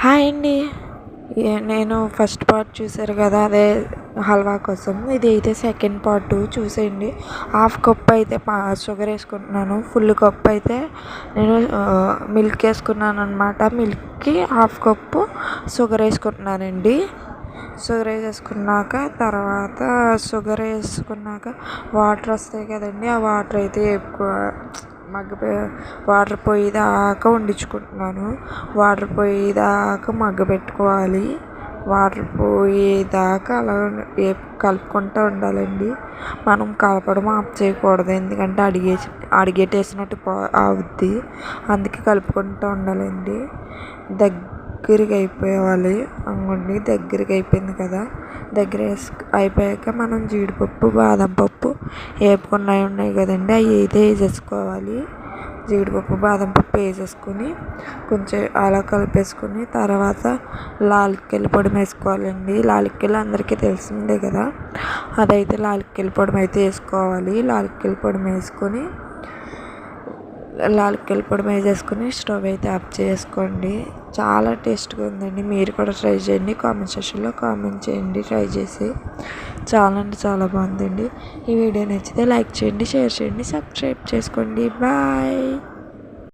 Hi అండి. నేను first part చూసారు కదా, అదే హల్వా కోసం. ఇది అయితే సెకండ్ పార్ట్ చూసేయండి. హాఫ్ కప్ అయితే షుగర్ వేసుకుంటున్నాను. ఫుల్ కప్ అయితే నేను మిల్క్ వేసుకున్నాను అనమాట. మిల్క్కి హాఫ్ కప్పు షుగర్ వేసుకుంటున్నానండి. షుగర్ వేసుకున్నాక వాటర్ వస్తాయి కదండి, ఆ వాటర్ అయితే ఎక్కువ వాటర్ పోయేదాకా వండించుకుంటున్నాను. వాటర్ పోయేదాకా మగ్గబెట్టుకోవాలి. వాటర్ పోయేదాకా అలా కలుపుకుంటూ ఉండాలండి. మనం కలపడం ఆఫ్ చేయకూడదు, ఎందుకంటే అడిగేటేసినట్టు అవుద్ది. అందుకే కలుపుకుంటూ ఉండాలండి. దగ్గరికి అయిపోవాలి. అంగండి దగ్గరికి అయిపోయింది కదా. అయిపోయాక మనం జీడిపప్పు, బాదం పప్పు వేపుకున్నవి ఉన్నాయి కదండి, అవి అయితే వేసేసుకోవాలి. జీడిపప్పు, బాదం పప్పు వేసేసుకొని కొంచెం అలా కలిపేసుకొని తర్వాత లాలిక్కెల పొడి వేసుకోవాలండి. లాలిక్కెల అందరికీ తెలిసిందే కదా, అదైతే లాలిక్కెల పొడి అయితే వేసుకోవాలి. లాలిక్కెల పొడి వేసేసుకొని స్టవ్ అయితే ఆఫ్ చేసుకోండి. చాలా టేస్ట్గా ఉందండి. మీరు కూడా ట్రై చేయండి. కామెంట్ సెక్షన్లో కామెంట్ చేయండి ట్రై చేసి. చాలా అంటే చాలా బాగుందండి. ఈ వీడియో నచ్చితే లైక్ చేయండి, షేర్ చేయండి, సబ్స్క్రైబ్ చేసుకోండి. బాయ్.